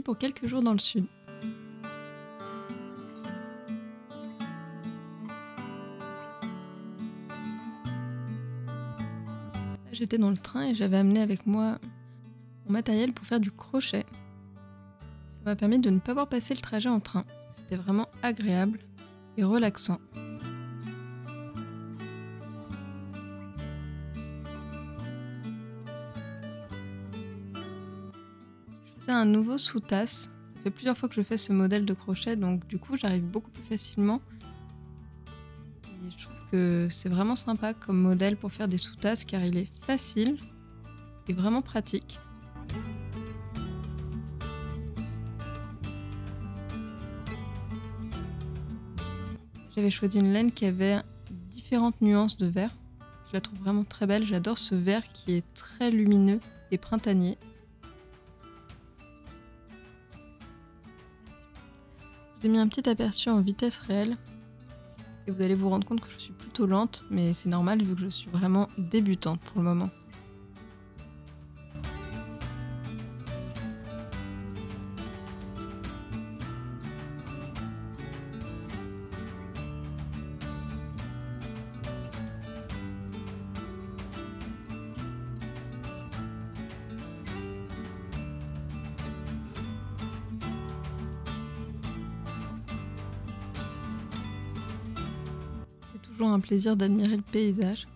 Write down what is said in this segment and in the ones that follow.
pour quelques jours dans le sud. J'étais dans le train et j'avais amené avec moi mon matériel pour faire du crochet. Ça m'a permis de ne pas avoir passé le trajet en train. C'était vraiment agréable et relaxant. Je faisais un nouveau sous-tasse. Ça fait plusieurs fois que je fais ce modèle de crochet, donc du coup j'arrive beaucoup plus facilement. Et je trouve que c'est vraiment sympa comme modèle pour faire des sous-tasses car il est facile et vraiment pratique. J'avais choisi une laine qui avait différentes nuances de vert. Je la trouve vraiment très belle. J'adore ce vert qui est très lumineux et printanier. Je vous ai mis un petit aperçu en vitesse réelle. Et vous allez vous rendre compte que je suis plutôt lente, mais c'est normal vu que je suis vraiment débutante pour le moment. C'est toujours un plaisir d'admirer le paysage.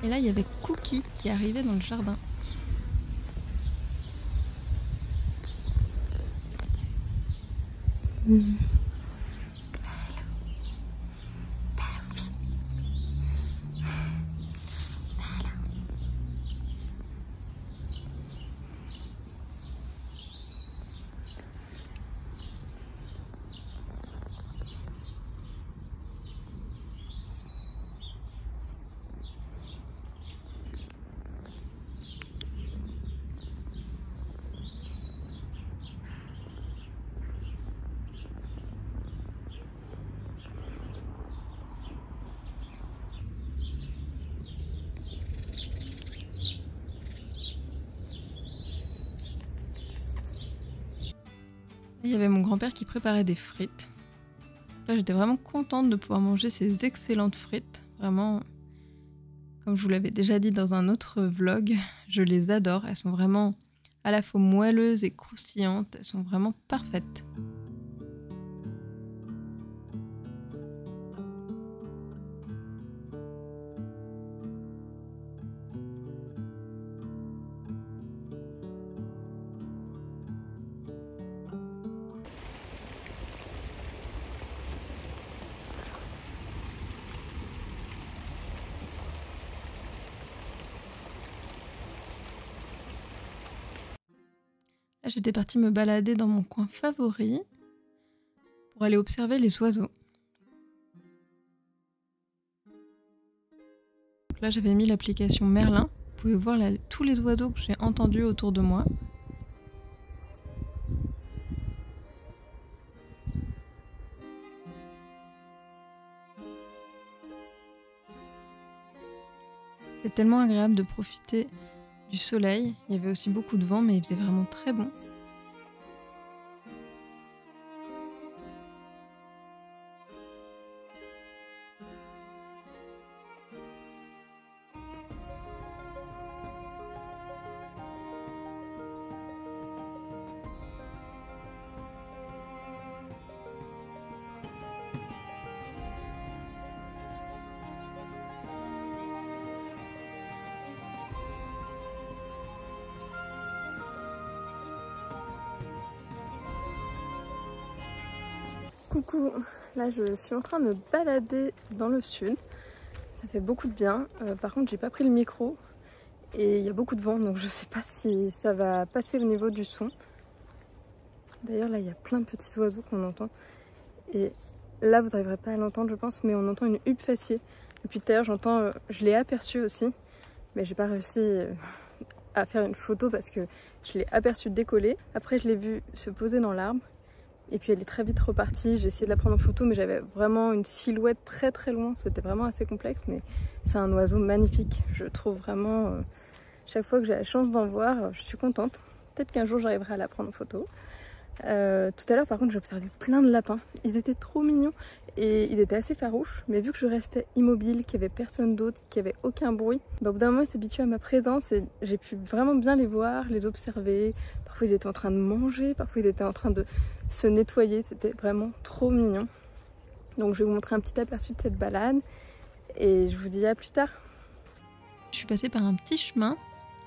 Et là, il y avait Cookie qui arrivait dans le jardin. Il y avait mon grand-père qui préparait des frites. Là, j'étais vraiment contente de pouvoir manger ces excellentes frites. Vraiment, comme je vous l'avais déjà dit dans un autre vlog, je les adore. Elles sont vraiment à la fois moelleuses et croustillantes. Elles sont vraiment parfaites. Là, j'étais partie me balader dans mon coin favori pour aller observer les oiseaux. Donc là, j'avais mis l'application Merlin. Vous pouvez voir là, tous les oiseaux que j'ai entendus autour de moi. C'est tellement agréable de profiter du soleil. Il y avait aussi beaucoup de vent, mais il faisait vraiment très bon. Coucou, là je suis en train de me balader dans le sud, ça fait beaucoup de bien, par contre j'ai pas pris le micro et il y a beaucoup de vent donc je sais pas si ça va passer au niveau du son. D'ailleurs là il y a plein de petits oiseaux qu'on entend et là vous n'arriverez pas à l'entendre je pense, mais on entend une huppe faciée. Depuis tout à l'heure j'entends, je l'ai aperçu aussi mais j'ai pas réussi à faire une photo parce que je l'ai aperçu décoller. Après je l'ai vu se poser dans l'arbre. Et puis elle est très vite repartie, j'ai essayé de la prendre en photo mais j'avais vraiment une silhouette très très loin, c'était vraiment assez complexe, mais c'est un oiseau magnifique. Je trouve vraiment, chaque fois que j'ai la chance d'en voir, je suis contente. Peut-être qu'un jour j'arriverai à la prendre en photo. Tout à l'heure par contre j'ai observé plein de lapins, ils étaient trop mignons et ils étaient assez farouches, mais vu que je restais immobile, qu'il n'y avait personne d'autre, qu'il n'y avait aucun bruit, bah, au bout d'un moment ils s'habituent à ma présence et j'ai pu vraiment bien les voir, les observer. Parfois ils étaient en train de manger, parfois ils étaient en train de se nettoyer, c'était vraiment trop mignon. Donc je vais vous montrer un petit aperçu de cette balade et je vous dis à plus tard. Je suis passée par un petit chemin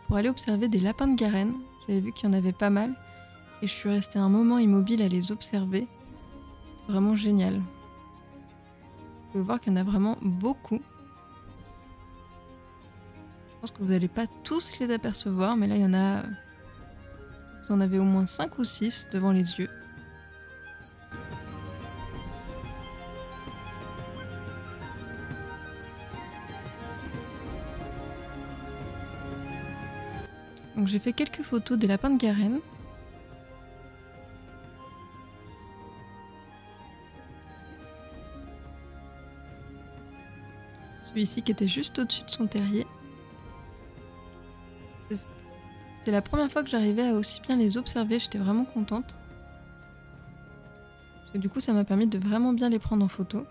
pour aller observer des lapins de Garenne, j'avais vu qu'il y en avait pas mal. Et je suis restée un moment immobile à les observer. C'était vraiment génial. Vous pouvez voir qu'il y en a vraiment beaucoup. Je pense que vous n'allez pas tous les apercevoir, mais là il y en a... Vous en avez au moins 5 ou 6 devant les yeux. Donc j'ai fait quelques photos des lapins de Garenne. Celui-ci qui était juste au-dessus de son terrier. C'est la première fois que j'arrivais à aussi bien les observer, j'étais vraiment contente. Parce que du coup ça m'a permis de vraiment bien les prendre en photo.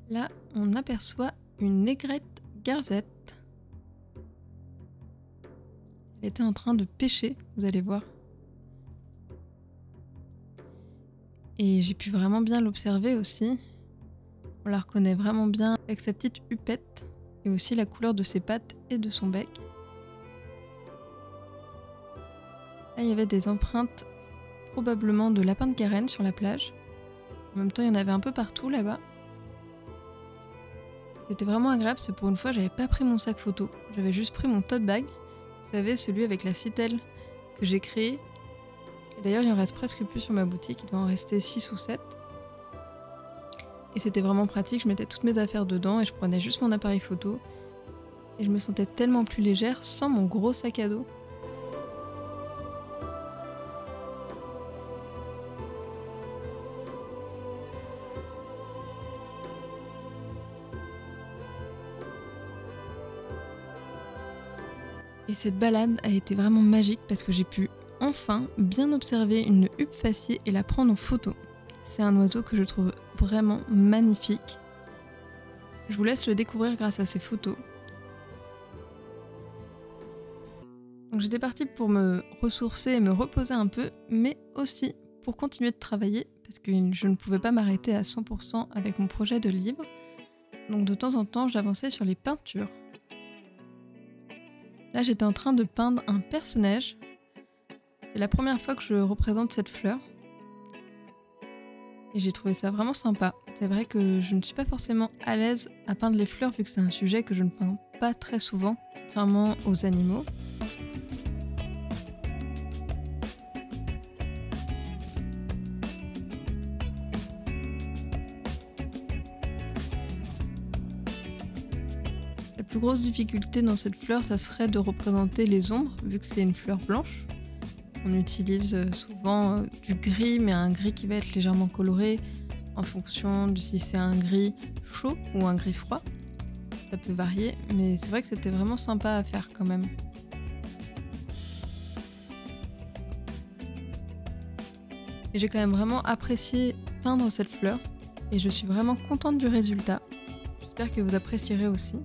Là, on aperçoit une négrette garzette. Elle était en train de pêcher, vous allez voir. Et j'ai pu vraiment bien l'observer aussi. On la reconnaît vraiment bien avec sa petite hupette et aussi la couleur de ses pattes et de son bec. Là, il y avait des empreintes probablement de lapins de Garenne sur la plage. En même temps, il y en avait un peu partout là-bas. C'était vraiment agréable, parce que pour une fois j'avais pas pris mon sac photo, j'avais juste pris mon tote bag, vous savez celui avec la citelle que j'ai créé. Et d'ailleurs il en reste presque plus sur ma boutique, il doit en rester 6 ou 7. Et c'était vraiment pratique, je mettais toutes mes affaires dedans et je prenais juste mon appareil photo. Et je me sentais tellement plus légère sans mon gros sac à dos. Et cette balade a été vraiment magique parce que j'ai pu enfin bien observer une huppe faciée et la prendre en photo. C'est un oiseau que je trouve vraiment magnifique. Je vous laisse le découvrir grâce à ces photos. Donc j'étais partie pour me ressourcer et me reposer un peu, mais aussi pour continuer de travailler parce que je ne pouvais pas m'arrêter à 100% avec mon projet de livre. Donc de temps en temps, j'avançais sur les peintures. Là, j'étais en train de peindre un personnage. C'est la première fois que je représente cette fleur. Et j'ai trouvé ça vraiment sympa. C'est vrai que je ne suis pas forcément à l'aise à peindre les fleurs vu que c'est un sujet que je ne peins pas très souvent, contrairement aux animaux. La plus grosse difficulté dans cette fleur, ça serait de représenter les ombres, vu que c'est une fleur blanche. On utilise souvent du gris, mais un gris qui va être légèrement coloré en fonction de si c'est un gris chaud ou un gris froid. Ça peut varier, mais c'est vrai que c'était vraiment sympa à faire quand même. Et j'ai quand même vraiment apprécié peindre cette fleur, et je suis vraiment contente du résultat. J'espère que vous apprécierez aussi.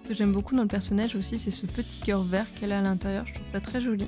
Ce que j'aime beaucoup dans le personnage aussi, c'est ce petit cœur vert qu'elle a à l'intérieur, je trouve ça très joli.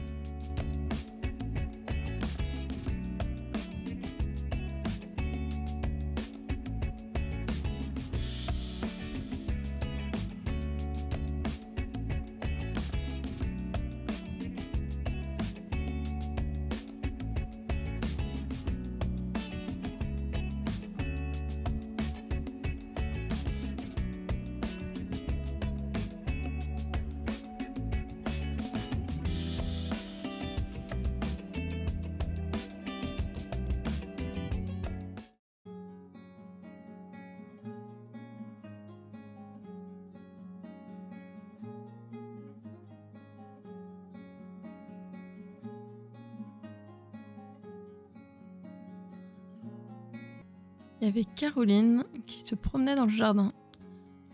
il y avait Caroline qui se promenait dans le jardin.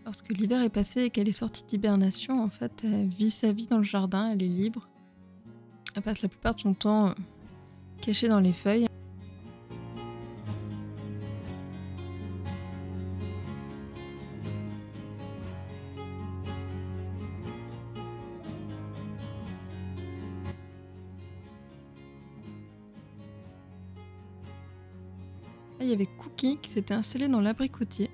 Lorsque l'hiver est passé et qu'elle est sortie d'hibernation, en fait, elle vit sa vie dans le jardin, elle est libre. Elle passe la plupart de son temps cachée dans les feuilles. Là, il y avait Cookie qui s'était installé dans l'abricotier.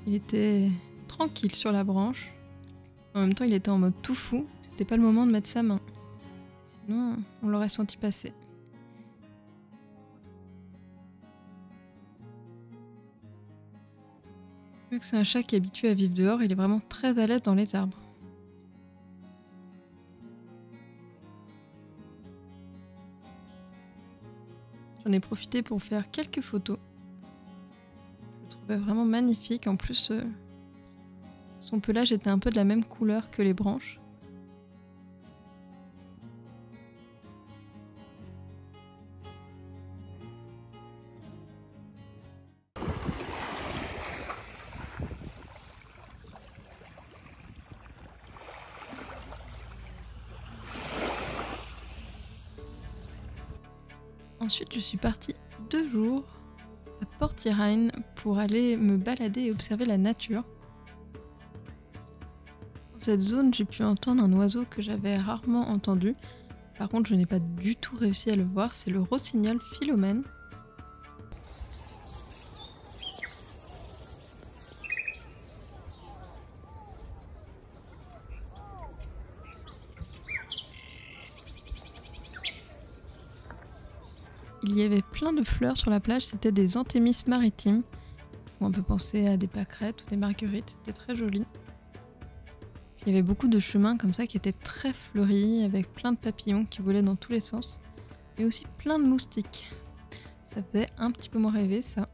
Il était tranquille sur la branche. En même temps, il était en mode tout fou. C'était pas le moment de mettre sa main. Sinon, on l'aurait senti passer. Vu que c'est un chat qui est habitué à vivre dehors, il est vraiment très à l'aise dans les arbres. J'en ai profité pour faire quelques photos. Je le trouvais vraiment magnifique. En plus, son pelage était un peu de la même couleur que les branches. Ensuite, je suis partie 2 jours à Port-Irene pour aller me balader et observer la nature. Dans cette zone, j'ai pu entendre un oiseau que j'avais rarement entendu. Par contre, je n'ai pas du tout réussi à le voir, c'est le rossignol Philomène. Il y avait plein de fleurs sur la plage, c'était des anthémis maritimes. On peut penser à des pâquerettes ou des marguerites, c'était très joli. Il y avait beaucoup de chemins comme ça qui étaient très fleuris, avec plein de papillons qui volaient dans tous les sens. Mais aussi plein de moustiques. Ça faisait un petit peu moins rêver ça.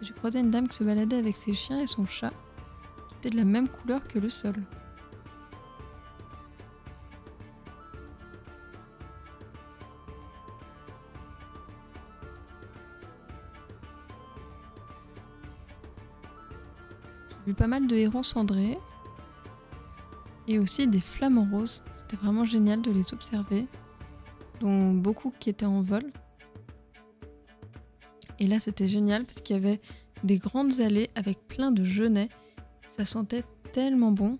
J'ai croisé une dame qui se baladait avec ses chiens et son chat, qui étaient de la même couleur que le sol. J'ai vu pas mal de hérons cendrés et aussi des flamants roses. C'était vraiment génial de les observer, dont beaucoup qui étaient en vol. Et là, c'était génial parce qu'il y avait des grandes allées avec plein de genêts. Ça sentait tellement bon.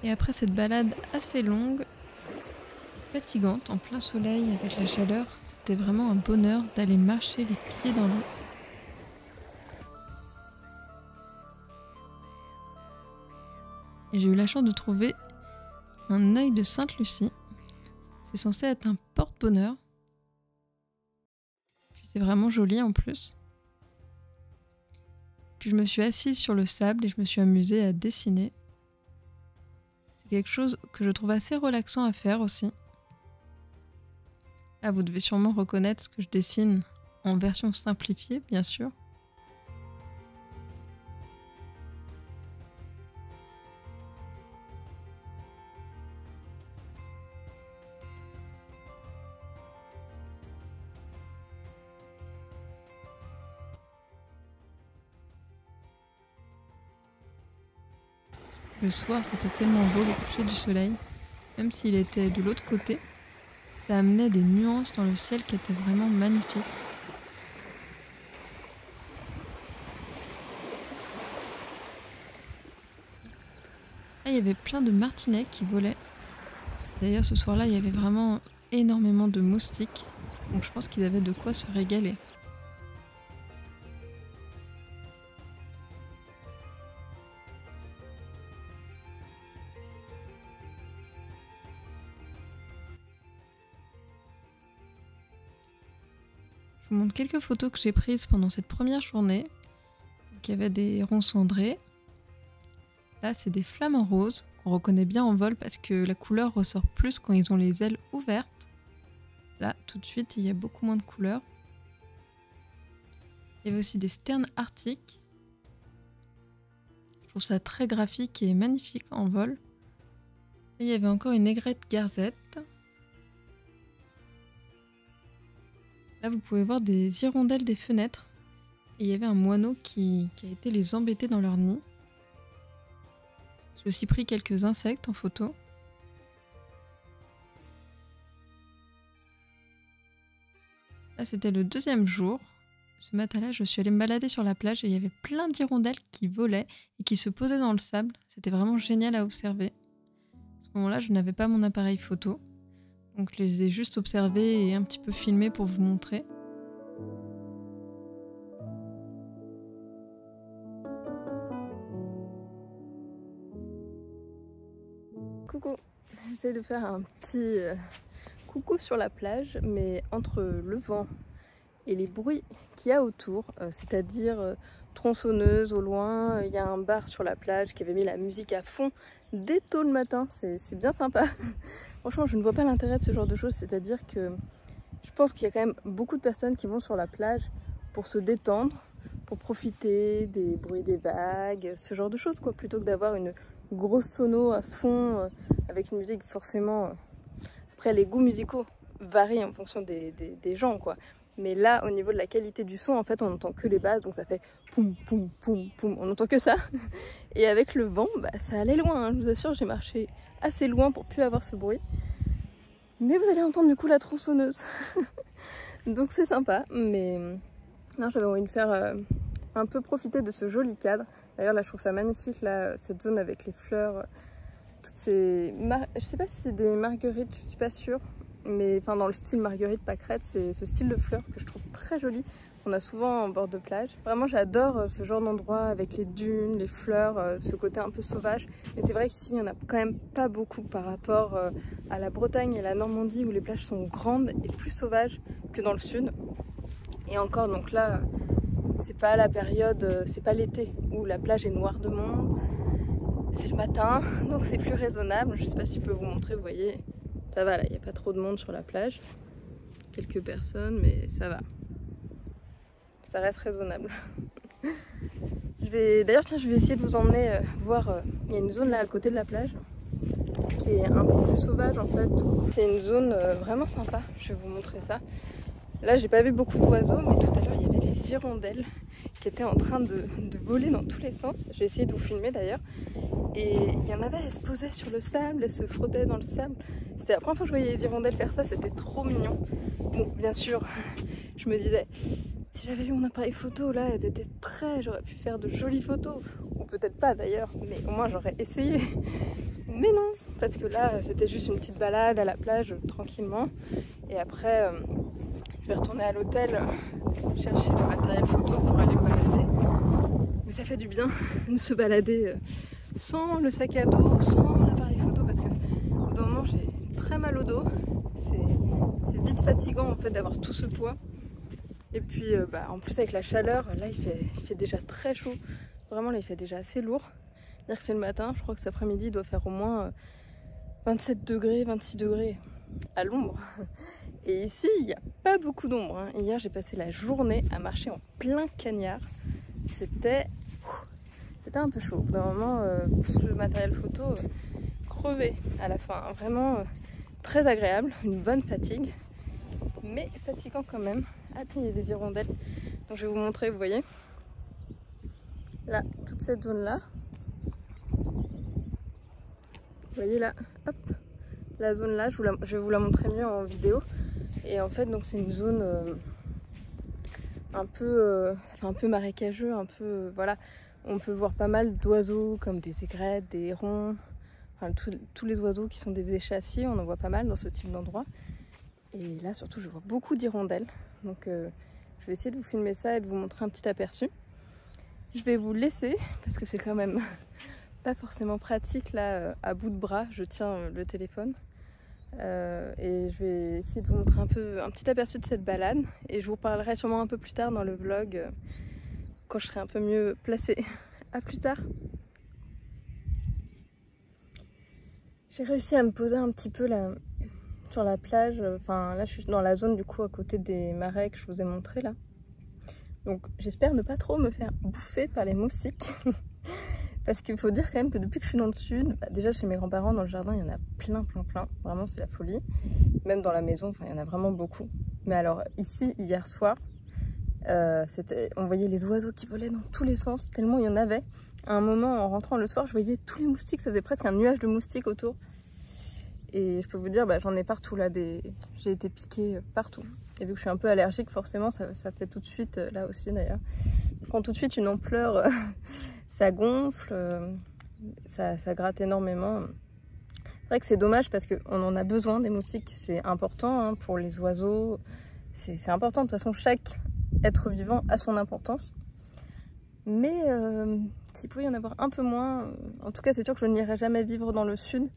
Et après cette balade assez longue, fatigante, en plein soleil avec la chaleur, c'était vraiment un bonheur d'aller marcher les pieds dans l'eau. Et j'ai eu la chance de trouver un œil de Sainte-Lucie. C'est censé être un porte-bonheur. Puis c'est vraiment joli en plus. Puis je me suis assise sur le sable et je me suis amusée à dessiner. C'est quelque chose que je trouve assez relaxant à faire aussi. Là, vous devez sûrement reconnaître ce que je dessine en version simplifiée, bien sûr. Le soir, c'était tellement beau le coucher du soleil, même s'il était de l'autre côté. Ça amenait des nuances dans le ciel qui étaient vraiment magnifiques. Là, il y avait plein de martinets qui volaient. D'ailleurs, ce soir-là, il y avait vraiment énormément de moustiques, donc je pense qu'ils avaient de quoi se régaler. Je vous montre quelques photos que j'ai prises pendant cette première journée. Donc, il y avait des ronds cendrés. Là, c'est des flamants roses qu'on reconnaît bien en vol parce que la couleur ressort plus quand ils ont les ailes ouvertes. Là, tout de suite, il y a beaucoup moins de couleurs. Il y avait aussi des sternes arctiques. Je trouve ça très graphique et magnifique en vol. Et il y avait encore une aigrette garzette. Là, vous pouvez voir des hirondelles des fenêtres. Et il y avait un moineau qui a été les embêter dans leur nid. J'ai aussi pris quelques insectes en photo. Là, c'était le deuxième jour. Ce matin-là, je suis allée me balader sur la plage et il y avait plein d'hirondelles qui volaient et qui se posaient dans le sable. C'était vraiment génial à observer. À ce moment-là, je n'avais pas mon appareil photo. Donc je les ai juste observés et un petit peu filmés pour vous montrer. Coucou, j'essaie de faire un petit coucou sur la plage, mais entre le vent et les bruits qu'il y a autour, c'est-à-dire tronçonneuse au loin, il y a un bar sur la plage qui avait mis la musique à fond dès tôt le matin, c'est bien sympa. Franchement, je ne vois pas l'intérêt de ce genre de choses, c'est-à-dire que je pense qu'il y a quand même beaucoup de personnes qui vont sur la plage pour se détendre, pour profiter des bruits des vagues, ce genre de choses, quoi, plutôt que d'avoir une grosse sono à fond avec une musique forcément. Après, les goûts musicaux varient en fonction des gens, quoi. Mais là, au niveau de la qualité du son, en fait, on n'entend que les basses, donc ça fait poum poum poum poum, on n'entend que ça. Et avec le vent, bah, ça allait loin, hein. Je vous assure, j'ai marché assez loin pour plus avoir ce bruit. Mais vous allez entendre du coup la tronçonneuse. Donc c'est sympa, mais non, j'avais envie de faire un peu profiter de ce joli cadre. D'ailleurs là je trouve ça magnifique, là, cette zone avec les fleurs, toutes ces... Je sais pas si c'est des marguerites, je suis pas sûre, mais enfin dans le style marguerite pâquerette, c'est ce style de fleurs que je trouve très joli. On a souvent en bord de plage. Vraiment j'adore ce genre d'endroit avec les dunes, les fleurs, ce côté un peu sauvage. Mais c'est vrai qu'ici il n'y en a quand même pas beaucoup par rapport à la Bretagne et la Normandie où les plages sont grandes et plus sauvages que dans le sud. Et encore donc là, c'est pas la période, c'est pas l'été où la plage est noire de monde. C'est le matin, donc c'est plus raisonnable. Je sais pas si je peux vous montrer, vous voyez. Ça va là, il n'y a pas trop de monde sur la plage. Quelques personnes, mais ça va. Ça reste raisonnable. D'ailleurs, tiens, je vais essayer de vous emmener voir. Il y a une zone là à côté de la plage qui est un peu plus sauvage en fait. C'est une zone vraiment sympa. Je vais vous montrer ça. Là, j'ai pas vu beaucoup d'oiseaux, mais tout à l'heure, il y avait des hirondelles qui étaient en train de voler dans tous les sens. J'ai essayé de vous filmer d'ailleurs. Et il y en avait, elles se posaient sur le sable, elles se frottaient dans le sable. C'était la première fois que je voyais les hirondelles faire ça, c'était trop mignon. Bon, bien sûr, je me disais, si j'avais eu mon appareil photo, là, elles étaient prêtes, j'aurais pu faire de jolies photos. Ou peut-être pas d'ailleurs, mais au moins j'aurais essayé. Mais non, parce que là, c'était juste une petite balade à la plage, tranquillement. Et après, je vais retourner à l'hôtel, chercher le matériel photo pour aller me balader. Mais ça fait du bien de se balader sans le sac à dos, sans l'appareil photo, parce que au bout d'un moment, j'ai très mal au dos. C'est vite fatigant en fait d'avoir tout ce poids. Et puis en plus avec la chaleur, là il fait déjà très chaud. Vraiment là il fait déjà assez lourd. C'est-à-dire que c'est le matin, je crois que cet après-midi il doit faire au moins 27 degrés, 26 degrés à l'ombre. Et ici il n'y a pas beaucoup d'ombre, hein. Hier j'ai passé la journée à marcher en plein cagnard. C'était un peu chaud. D'un moment, plus le matériel photo, crevé à la fin. Hein. Vraiment très agréable, une bonne fatigue, mais fatigant quand même. Ah tiens, il y a des hirondelles. Donc je vais vous montrer, vous voyez. Là, toute cette zone-là. Vous voyez là, hop, la zone là, je vais vous la montrer mieux en vidéo. Et en fait, donc c'est une zone un peu marécageux, un peu, voilà. On peut voir pas mal d'oiseaux comme des aigrettes, des hérons, enfin tous les oiseaux qui sont des échassiers, on en voit pas mal dans ce type d'endroit. Et là surtout je vois beaucoup d'hirondelles. Donc je vais essayer de vous filmer ça et de vous montrer un petit aperçu. Je vais vous laisser parce que c'est quand même pas forcément pratique là à bout de bras. Je tiens le téléphone. Et je vais essayer de vous montrer un petit aperçu de cette balade. Et je vous reparlerai sûrement un peu plus tard dans le vlog quand je serai un peu mieux placée. À plus tard. J'ai réussi à me poser un petit peu là, sur la plage. Enfin là je suis dans la zone du coup à côté des marais que je vous ai montré là. Donc j'espère ne pas trop me faire bouffer par les moustiques. Parce qu'il faut dire quand même que depuis que je suis dans le sud, déjà chez mes grands-parents dans le jardin il y en a plein. Vraiment c'est la folie. Même dans la maison, enfin il y en a vraiment beaucoup. Mais alors ici hier soir, on voyait les oiseaux qui volaient dans tous les sens, tellement il y en avait. À un moment en rentrant le soir je voyais tous les moustiques, ça faisait presque un nuage de moustiques autour. Et je peux vous dire, j'en ai partout là, j'ai été piquée partout. Et vu que je suis un peu allergique, forcément, ça fait tout de suite, là aussi d'ailleurs, ça prend tout de suite une ampleur, ça gonfle, ça gratte énormément. C'est vrai que c'est dommage parce qu'on en a besoin des moustiques, c'est important hein, pour les oiseaux, c'est important. De toute façon, chaque être vivant a son importance. Mais s'il pouvait y en avoir un peu moins, en tout cas c'est sûr que je n'irai jamais vivre dans le sud,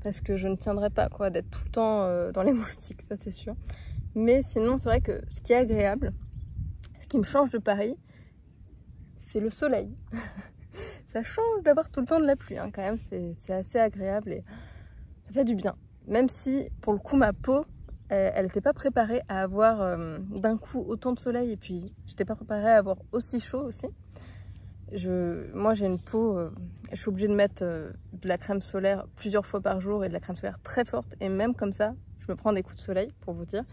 parce que je ne tiendrai pas quoi d'être tout le temps dans les moustiques, ça c'est sûr. Mais sinon c'est vrai que ce qui est agréable, ce qui me change de Paris, c'est le soleil. Ça change d'avoir tout le temps de la pluie hein, quand même, c'est assez agréable et ça fait du bien. Même si pour le coup ma peau, elle n'était pas préparée à avoir d'un coup autant de soleil et puis j'étais pas préparée à avoir aussi chaud aussi. Moi j'ai une peau, je suis obligée de mettre de la crème solaire plusieurs fois par jour et de la crème solaire très forte et même comme ça je me prends des coups de soleil pour vous dire.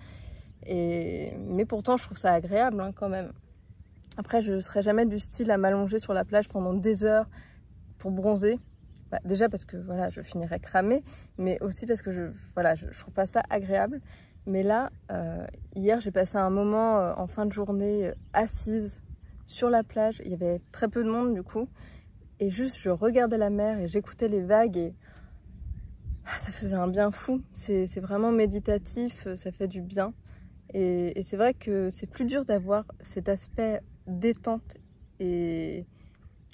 Mais pourtant je trouve ça agréable hein, quand même. Après je ne serai jamais du style à m'allonger sur la plage pendant des heures pour bronzer. Déjà parce que voilà je finirais cramée, mais aussi parce que je trouve pas ça agréable. Mais là hier j'ai passé un moment en fin de journée assise sur la plage, il y avait très peu de monde du coup, et juste je regardais la mer et j'écoutais les vagues et ça faisait un bien fou. C'est vraiment méditatif, ça fait du bien. Et c'est vrai que c'est plus dur d'avoir cet aspect détente et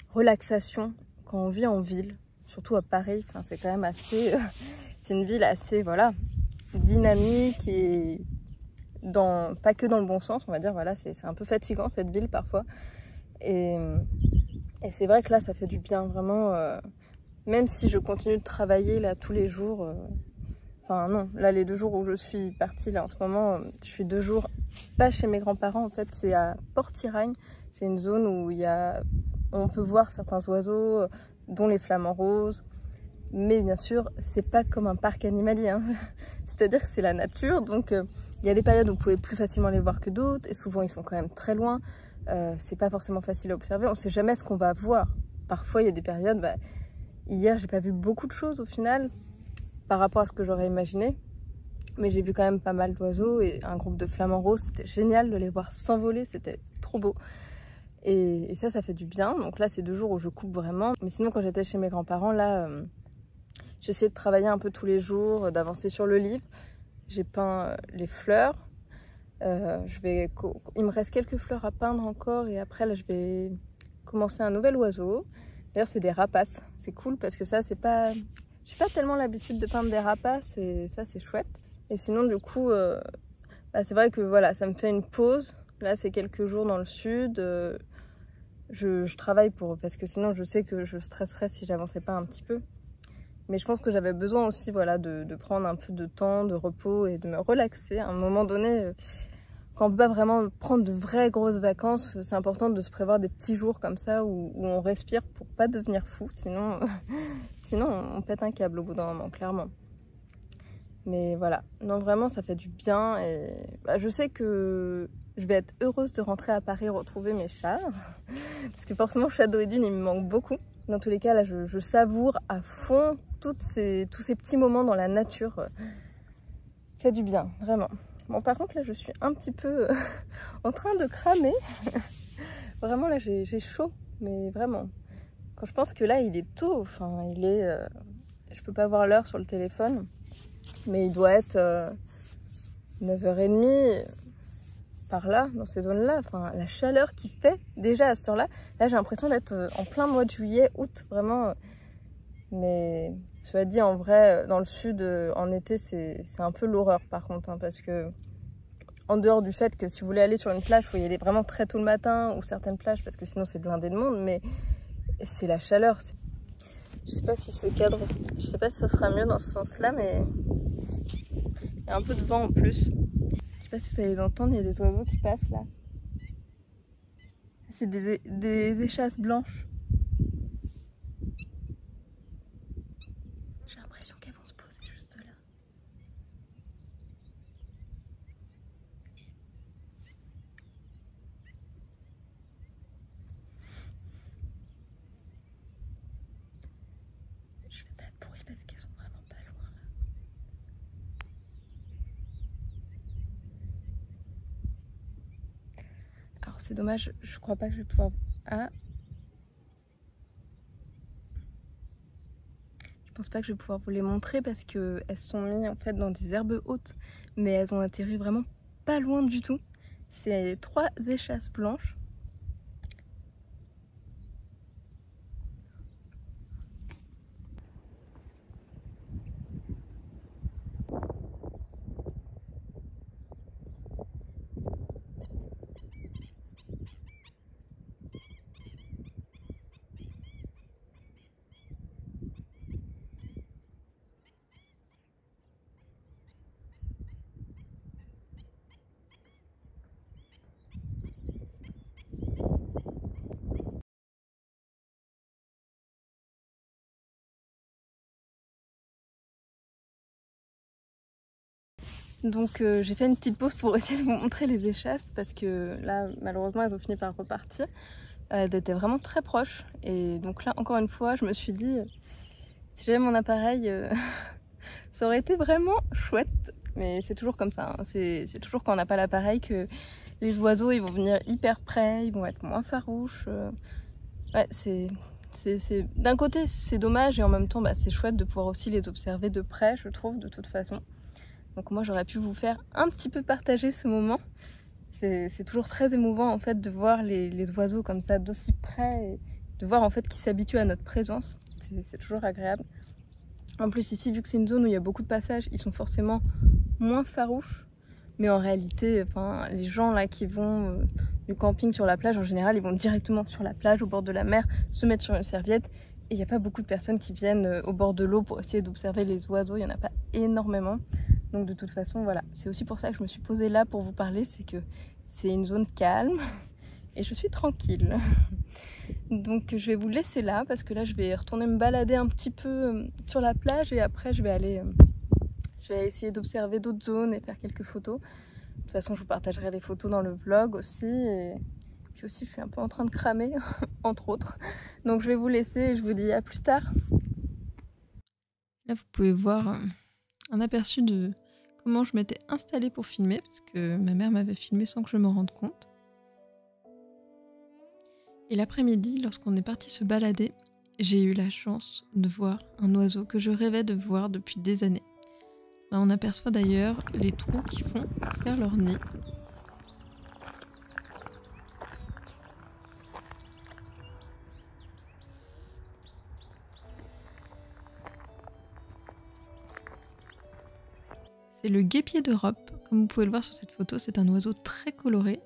relaxation quand on vit en ville, surtout à Paris. Enfin, c'est quand même assez, c'est une ville assez voilà dynamique et pas que dans le bon sens, on va dire. Voilà, c'est un peu fatigant cette ville parfois. Et c'est vrai que là, ça fait du bien, vraiment. Même si je continue de travailler là tous les jours. Enfin non, là les 2 jours où je suis partie là en ce moment, je suis 2 jours pas chez mes grands-parents. En fait, c'est à Port-Iragne. C'est une zone où on peut voir certains oiseaux, dont les flamants roses. Mais bien sûr, c'est pas comme un parc animalier. Hein. C'est-à-dire que c'est la nature, donc il y a des périodes où vous pouvez plus facilement les voir que d'autres, et souvent ils sont quand même très loin. C'est pas forcément facile à observer, on sait jamais ce qu'on va voir. Parfois il y a des périodes, hier j'ai pas vu beaucoup de choses au final, par rapport à ce que j'aurais imaginé. Mais j'ai vu quand même pas mal d'oiseaux et un groupe de flamants roses, c'était génial de les voir s'envoler, c'était trop beau. Et ça fait du bien, donc là c'est 2 jours où je coupe vraiment. Mais sinon quand j'étais chez mes grands-parents, là j'essaie de travailler un peu tous les jours, d'avancer sur le livre. J'ai peint les fleurs. Il me reste quelques fleurs à peindre encore et après là je vais commencer un nouvel oiseau. D'ailleurs c'est des rapaces, c'est cool parce que ça c'est pas... J'ai pas tellement l'habitude de peindre des rapaces et ça c'est chouette. Et sinon du coup, c'est vrai que voilà, ça me fait une pause. Là c'est quelques jours dans le sud. Je travaille parce que sinon je sais que je stresserais si j'avançais pas un petit peu. Mais je pense que j'avais besoin aussi voilà, de prendre un peu de temps, de repos et de me relaxer. À un moment donné, quand on ne peut pas vraiment prendre de vraies grosses vacances, c'est important de se prévoir des petits jours comme ça où on respire pour pas devenir fou. Sinon on pète un câble au bout d'un moment, clairement. Mais voilà, non vraiment ça fait du bien. Et je sais que je vais être heureuse de rentrer à Paris retrouver mes chats. Parce que forcément Shadow et Dune, il me manque beaucoup. Dans tous les cas, là, je savoure à fond tous ces petits moments dans la nature. Ça fait du bien, vraiment. Bon, par contre, là, je suis un petit peu en train de cramer. Vraiment, là, j'ai chaud, mais vraiment. Quand je pense que là, il est tôt, enfin, je peux pas voir l'heure sur le téléphone, mais il doit être 9h30, par là, dans ces zones-là. Enfin, la chaleur qu'il fait déjà à cette heure-là. Là, j'ai l'impression d'être en plein mois de juillet, août, vraiment. Mais cela dit, en vrai, dans le sud, en été, c'est un peu l'horreur par contre, hein, parce que en dehors du fait que si vous voulez aller sur une plage, il faut y aller vraiment très tôt le matin, ou certaines plages, parce que sinon c'est blindé de monde, mais c'est la chaleur. Je sais pas si ce cadre, je sais pas si ça sera mieux dans ce sens-là, mais il y a un peu de vent en plus. Je sais pas si vous allez l'entendre, il y a des oiseaux qui passent là. C'est des échasses blanches. J'ai l'impression qu'elles vont se poser juste là. Je vais pas être pourrie parce qu'elles sont vraiment pas loin là. Alors c'est dommage, je crois pas que je vais pouvoir... Ah, je pense pas que je vais pouvoir vous les montrer parce que elles sont mises en fait dans des herbes hautes, mais elles ont atterri vraiment pas loin du tout. C'est 3 échasses blanches. Donc j'ai fait une petite pause pour essayer de vous montrer les échasses parce que là malheureusement elles ont fini par repartir. Elles étaient vraiment très proches et donc là encore une fois je me suis dit si j'avais mon appareil ça aurait été vraiment chouette, mais c'est toujours comme ça, hein. C'est toujours quand on n'a pas l'appareil que les oiseaux ils vont venir hyper près, ils vont être moins farouches. Ouais, d'un côté c'est dommage et en même temps bah, c'est chouette de pouvoir aussi les observer de près, je trouve, de toute façon. Donc moi j'aurais pu vous faire un petit peu partager ce moment. C'est toujours très émouvant en fait de voir les oiseaux comme ça d'aussi près et de voir en fait qu'ils s'habituent à notre présence. C'est toujours agréable. En plus ici, vu que c'est une zone où il y a beaucoup de passages, ils sont forcément moins farouches. Mais en réalité, enfin, les gens là qui vont du camping sur la plage, en général, ils vont directement sur la plage, au bord de la mer, se mettre sur une serviette. Et il n'y a pas beaucoup de personnes qui viennent au bord de l'eau pour essayer d'observer les oiseaux. Il n'y en a pas énormément. Donc de toute façon, voilà. C'est aussi pour ça que je me suis posée là pour vous parler. C'est que c'est une zone calme et je suis tranquille. Donc je vais vous laisser là parce que là je vais retourner me balader un petit peu sur la plage et après je vais essayer d'observer d'autres zones et faire quelques photos. De toute façon je vous partagerai les photos dans le vlog aussi et puis aussi je suis un peu en train de cramer entre autres. Donc je vais vous laisser et je vous dis à plus tard. Là vous pouvez voir un aperçu de comment je m'étais installée pour filmer parce que ma mère m'avait filmé sans que je me rende compte. Et l'après-midi, lorsqu'on est parti se balader, j'ai eu la chance de voir un oiseau que je rêvais de voir depuis des années. Là, on aperçoit d'ailleurs les trous qu'ils font pour faire leur nid. C'est le guépier d'Europe. Comme vous pouvez le voir sur cette photo, c'est un oiseau très coloré.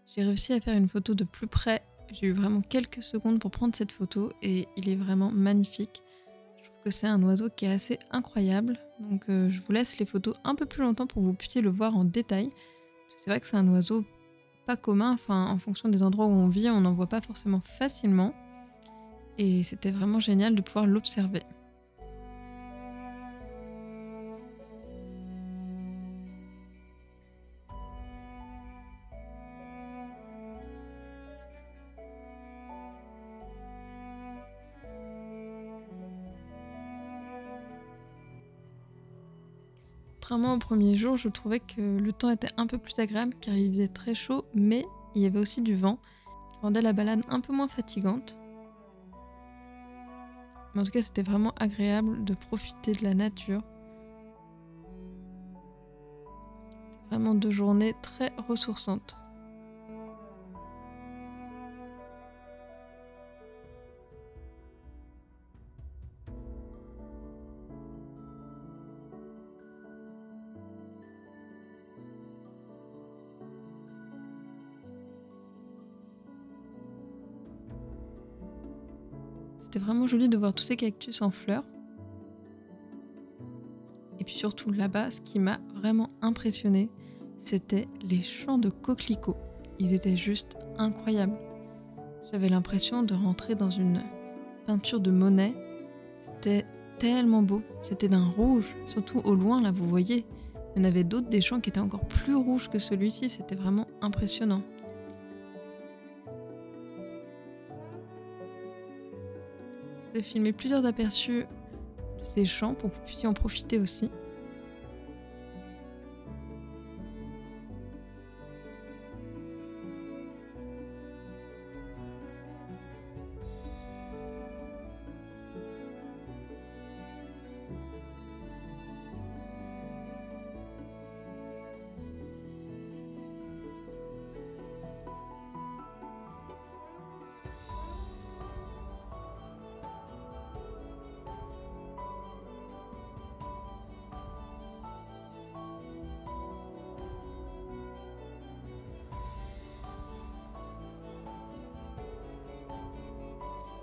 J'ai réussi à faire une photo de plus près. J'ai eu vraiment quelques secondes pour prendre cette photo et il est vraiment magnifique. Je trouve que c'est un oiseau qui est assez incroyable. Donc je vous laisse les photos un peu plus longtemps pour que vous puissiez le voir en détail. C'est vrai que c'est un oiseau pas commun. Enfin, en fonction des endroits où on vit, on n'en voit pas forcément facilement. Et c'était vraiment génial de pouvoir l'observer. Contrairement au premier jour, je trouvais que le temps était un peu plus agréable car il faisait très chaud, mais il y avait aussi du vent qui rendait la balade un peu moins fatigante. Mais en tout cas, c'était vraiment agréable de profiter de la nature. Vraiment 2 journées très ressourçantes. C'était vraiment joli de voir tous ces cactus en fleurs. Et puis surtout là-bas, ce qui m'a vraiment impressionnée, c'était les champs de coquelicots. Ils étaient juste incroyables. J'avais l'impression de rentrer dans une peinture de Monet. C'était tellement beau. C'était d'un rouge, surtout au loin, là, vous voyez. Il y en avait d'autres, des champs qui étaient encore plus rouges que celui-ci. C'était vraiment impressionnant. J'ai filmé plusieurs aperçus de ces champs pour que vous puissiez en profiter aussi.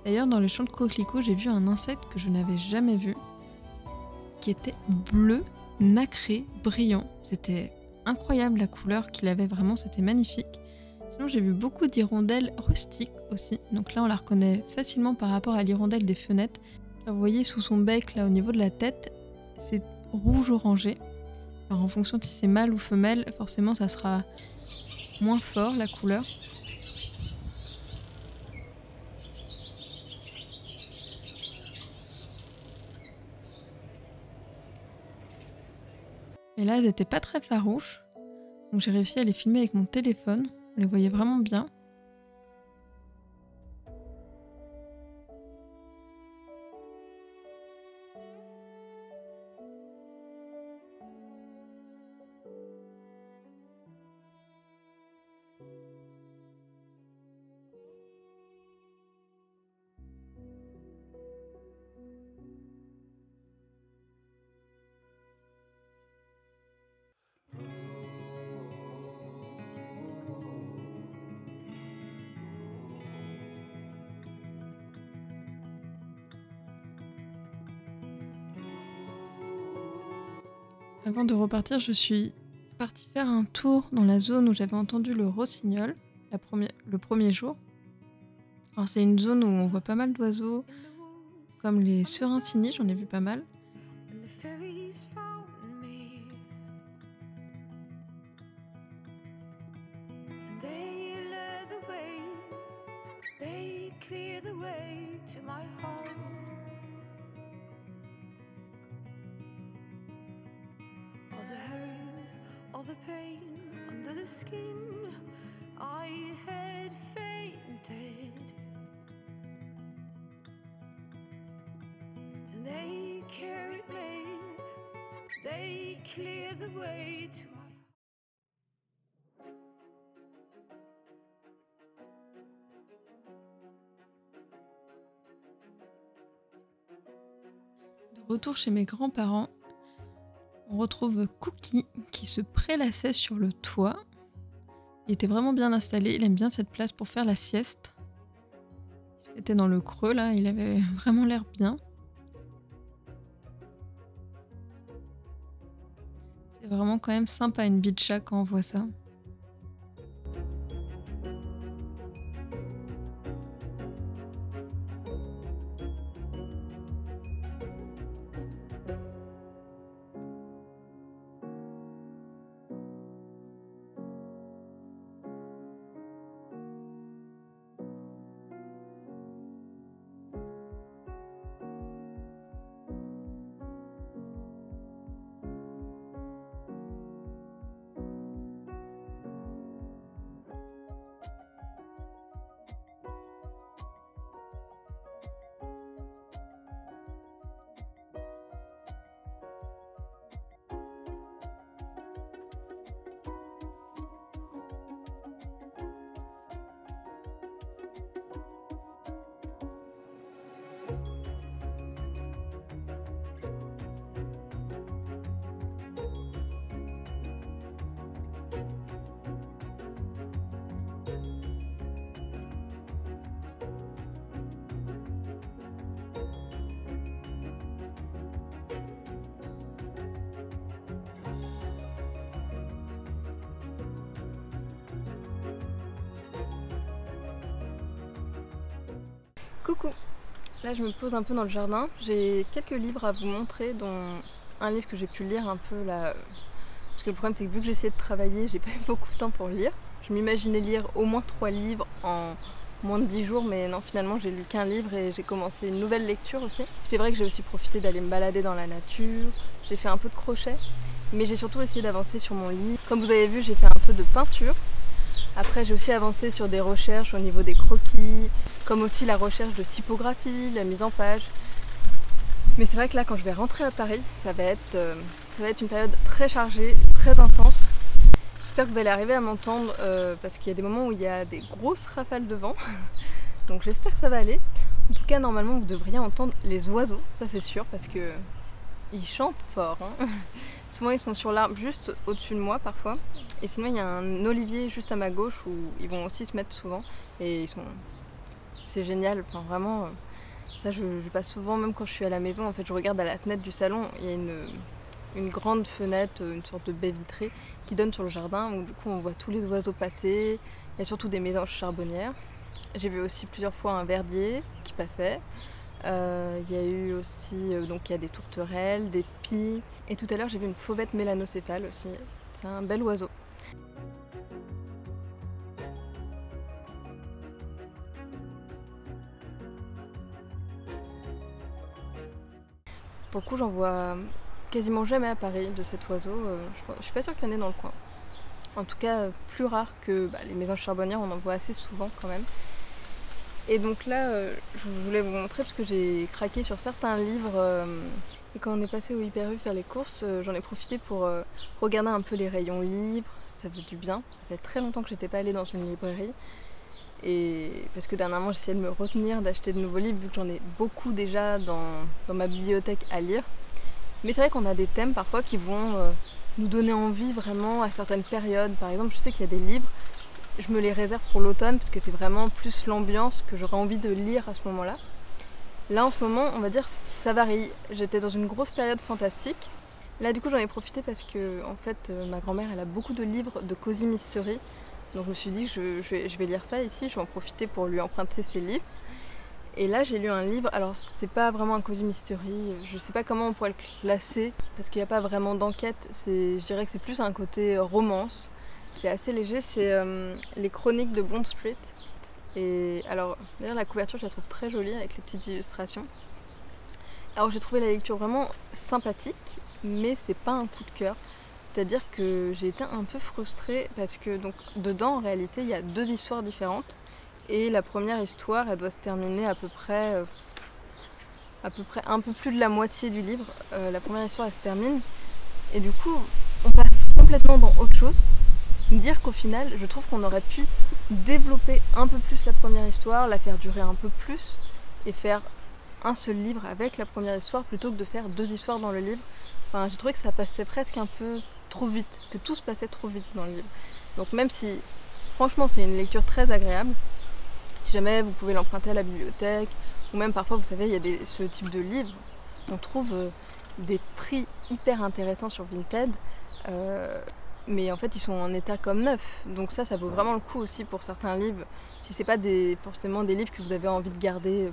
D'ailleurs, dans le champ de coquelicots, j'ai vu un insecte que je n'avais jamais vu, qui était bleu, nacré, brillant. C'était incroyable la couleur qu'il avait, vraiment, c'était magnifique. Sinon, j'ai vu beaucoup d'hirondelles rustiques aussi. Donc là, on la reconnaît facilement par rapport à l'hirondelle des fenêtres. Car vous voyez, sous son bec, là, au niveau de la tête, c'est rouge-orangé. Alors en fonction de si c'est mâle ou femelle, forcément, ça sera moins fort, la couleur. Et là, elles n'étaient pas très farouches. Donc j'ai réussi à les filmer avec mon téléphone. On les voyait vraiment bien. Avant de repartir, je suis partie faire un tour dans la zone où j'avais entendu le rossignol le premier jour. Alors c'est une zone où on voit pas mal d'oiseaux, comme les serincini, j'en ai vu pas mal. De retour chez mes grands-parents, on retrouve Cookie qui se prélassait sur le toit. Il était vraiment bien installé, il aime bien cette place pour faire la sieste. Il se mettait dans le creux là, il avait vraiment l'air bien. C'est vraiment quand même sympa une bitcha quand on voit ça. Coucou! Là je me pose un peu dans le jardin, j'ai quelques livres à vous montrer, dont un livre que j'ai pu lire un peu là, parce que le problème c'est que vu que j'essayais de travailler, j'ai pas eu beaucoup de temps pour lire. Je m'imaginais lire au moins 3 livres en moins de 10 jours, mais non, finalement j'ai lu qu'un livre et j'ai commencé une nouvelle lecture aussi. C'est vrai que j'ai aussi profité d'aller me balader dans la nature, j'ai fait un peu de crochet, mais j'ai surtout essayé d'avancer sur mon lit. Comme vous avez vu, j'ai fait un peu de peinture. Après j'ai aussi avancé sur des recherches au niveau des croquis, comme aussi la recherche de typographie, la mise en page. Mais c'est vrai que là quand je vais rentrer à Paris, ça va être une période très chargée, très intense. J'espère que vous allez arriver à m'entendre parce qu'il y a des moments où il y a des grosses rafales de vent. Donc j'espère que ça va aller. En tout cas normalement vous devriez entendre les oiseaux, ça c'est sûr, parce que ils chantent fort. Hein. Souvent ils sont sur l'arbre juste au-dessus de moi parfois. Et sinon il y a un olivier juste à ma gauche où ils vont aussi se mettre souvent. Et c'est génial, enfin vraiment, ça je passe souvent, même quand je suis à la maison, en fait je regarde à la fenêtre du salon, il y a une grande fenêtre, une sorte de baie vitrée qui donne sur le jardin où du coup on voit tous les oiseaux passer, il y a surtout des mésanges charbonnières. J'ai vu aussi plusieurs fois un verdier qui passait, il y a eu aussi, donc il y a des tourterelles, des pies, et tout à l'heure j'ai vu une fauvette mélanocéphale aussi, c'est un bel oiseau. Pour le coup, j'en vois quasiment jamais à Paris de cet oiseau. Je suis pas sûre qu'il y en ait dans le coin. En tout cas, plus rare que les mésanges charbonnières, on en voit assez souvent quand même. Et donc là, je voulais vous montrer parce que j'ai craqué sur certains livres. Et quand on est passé au Hyper U faire les courses, j'en ai profité pour regarder un peu les rayons livres. Ça faisait du bien. Ça fait très longtemps que j'étais pas allée dans une librairie. Et parce que dernièrement j'essayais de me retenir d'acheter de nouveaux livres vu que j'en ai beaucoup déjà dans ma bibliothèque à lire. Mais c'est vrai qu'on a des thèmes parfois qui vont nous donner envie vraiment à certaines périodes. Par exemple, je sais qu'il y a des livres, je me les réserve pour l'automne parce que c'est vraiment plus l'ambiance que j'aurais envie de lire à ce moment-là. Là en ce moment, on va dire ça varie. J'étais dans une grosse période fantastique. Là du coup j'en ai profité parce que en fait ma grand-mère elle a beaucoup de livres de cozy mystery. Donc je me suis dit que je vais lire ça ici, je vais en profiter pour lui emprunter ses livres. Et là j'ai lu un livre, alors c'est pas vraiment un cozy mystery, je sais pas comment on pourrait le classer, parce qu'il n'y a pas vraiment d'enquête, je dirais que c'est plus un côté romance. C'est assez léger, c'est les chroniques de Bond Street. Et alors d'ailleurs la couverture je la trouve très jolie avec les petites illustrations. Alors j'ai trouvé la lecture vraiment sympathique, mais c'est pas un coup de cœur. C'est-à-dire que j'ai été un peu frustrée parce que donc, dedans en réalité il y a 2 histoires différentes et la première histoire elle doit se terminer à peu près un peu plus de la moitié du livre. La première histoire elle se termine et du coup on passe complètement dans autre chose. Dire qu'au final je trouve qu'on aurait pu développer un peu plus la première histoire, la faire durer un peu plus et faire un seul livre avec la première histoire plutôt que de faire 2 histoires dans le livre. Enfin, j'ai trouvé que ça passait presque un peu trop vite, que tout se passait trop vite dans le livre. Donc même si franchement c'est une lecture très agréable, si jamais vous pouvez l'emprunter à la bibliothèque, ou même parfois vous savez il y a ce type de livres, on trouve des prix hyper intéressants sur Vinted, mais en fait ils sont en état comme neuf, donc ça vaut vraiment le coup aussi pour certains livres, si c'est pas forcément des livres que vous avez envie de garder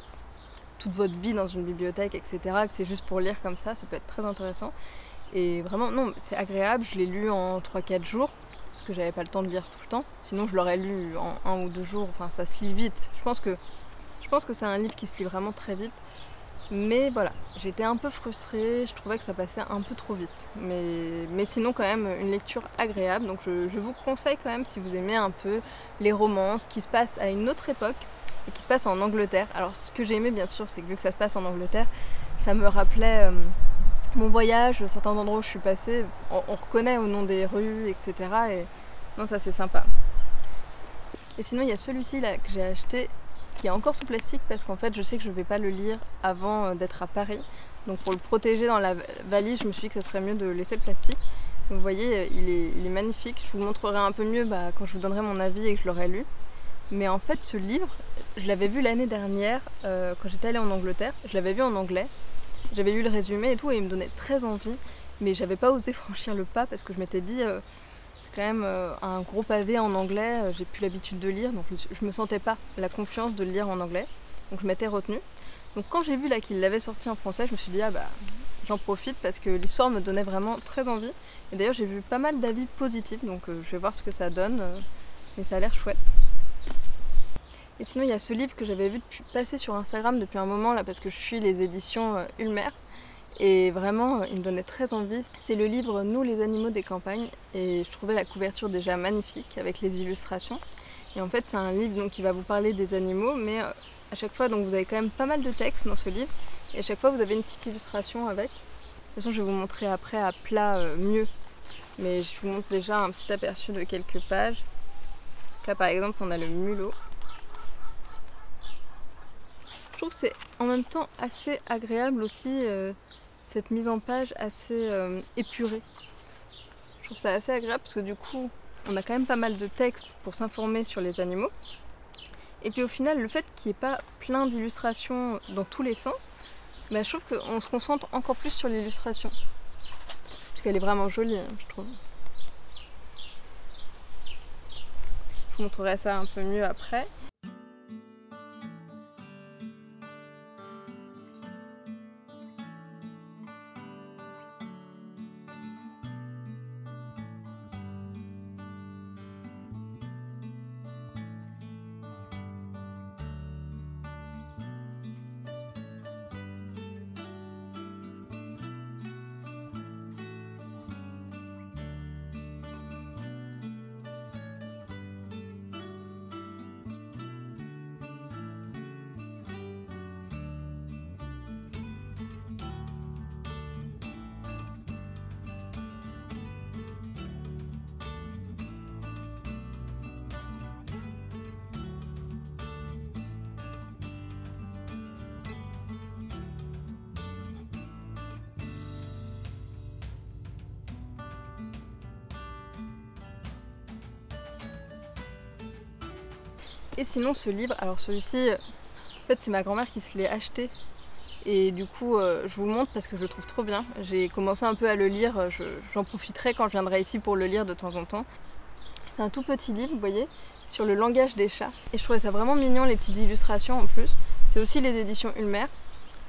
toute votre vie dans une bibliothèque, etc., que c'est juste pour lire comme ça peut être très intéressant. Et vraiment, non, c'est agréable, je l'ai lu en 3-4 jours, parce que j'avais pas le temps de lire tout le temps. Sinon, je l'aurais lu en 1 ou 2 jours, enfin ça se lit vite. Je pense que c'est un livre qui se lit vraiment très vite. Mais voilà, j'étais un peu frustrée, je trouvais que ça passait un peu trop vite. Mais sinon, quand même, une lecture agréable. Donc je vous conseille quand même, si vous aimez un peu les romances qui se passent à une autre époque et qui se passent en Angleterre. Alors ce que j'ai aimé, bien sûr, c'est que vu que ça se passe en Angleterre, ça me rappelait mon voyage, certains endroits où je suis passée, on reconnaît au nom des rues, etc. Et non, ça c'est sympa. Et sinon, il y a celui-ci là que j'ai acheté, qui est encore sous plastique parce qu'en fait, je sais que je vais pas le lire avant d'être à Paris. Donc pour le protéger dans la valise, je me suis dit que ça serait mieux de laisser le plastique. Vous voyez, il est magnifique. Je vous montrerai un peu mieux quand je vous donnerai mon avis et que je l'aurai lu. Mais en fait, ce livre, je l'avais vu l'année dernière quand j'étais allée en Angleterre. Je l'avais vu en anglais. J'avais lu le résumé et tout et il me donnait très envie, mais j'avais pas osé franchir le pas parce que je m'étais dit c'est quand même un gros pavé en anglais, j'ai plus l'habitude de lire, donc je me sentais pas la confiance de le lire en anglais. donc je m'étais retenue. Donc quand j'ai vu là qu'il l'avait sorti en français, je me suis dit ah bah j'en profite parce que l'histoire me donnait vraiment très envie. Et d'ailleurs j'ai vu pas mal d'avis positifs, donc je vais voir ce que ça donne, mais ça a l'air chouette. Et sinon il y a ce livre que j'avais vu passer sur Instagram depuis un moment là parce que je suis les éditions Ulmer. Et vraiment il me donnait très envie. C'est le livre Nous les animaux des campagnes et je trouvais la couverture déjà magnifique avec les illustrations. Et en fait c'est un livre donc, qui va vous parler des animaux mais à chaque fois donc, vous avez quand même pas mal de texte dans ce livre et à chaque fois vous avez une petite illustration avec. De toute façon je vais vous montrer après à plat mieux. Mais je vous montre déjà un petit aperçu de quelques pages. Donc là par exemple on a le mulot. Je trouve que c'est en même temps assez agréable aussi cette mise en page assez épurée. Je trouve ça assez agréable parce que du coup on a quand même pas mal de textes pour s'informer sur les animaux. Et puis au final le fait qu'il n'y ait pas plein d'illustrations dans tous les sens, bah, je trouve qu'on se concentre encore plus sur l'illustration. Parce qu'elle est vraiment jolie je trouve. Je vous montrerai ça un peu mieux après. Et sinon ce livre, alors celui-ci, en fait c'est ma grand-mère qui se l'est acheté et du coup je vous le montre parce que je le trouve trop bien. J'ai commencé un peu à le lire, j'en profiterai quand je viendrai ici pour le lire de temps en temps. C'est un tout petit livre, vous voyez, sur le langage des chats. Et je trouvais ça vraiment mignon, les petites illustrations en plus. C'est aussi les éditions Ulmer.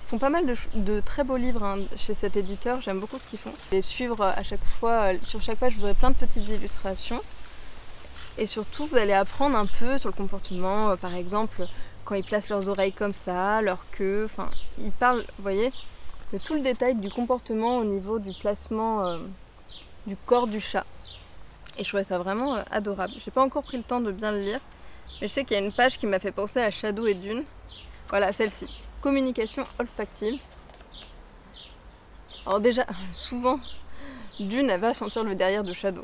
Ils font pas mal de très beaux livres hein, chez cet éditeur, j'aime beaucoup ce qu'ils font. Et suivre à chaque fois, sur chaque page vous aurez plein de petites illustrations. Et surtout, vous allez apprendre un peu sur le comportement, par exemple, quand ils placent leurs oreilles comme ça, leur queue, enfin, ils parlent, vous voyez, de tout le détail du comportement au niveau du placement du corps du chat. Et je trouvais ça vraiment adorable. J'ai pas encore pris le temps de bien le lire, mais je sais qu'il y a une page qui m'a fait penser à Shadow et Dune. Voilà, celle-ci. Communication olfactive. Alors déjà, souvent, Dune, elle va sentir le derrière de Shadow.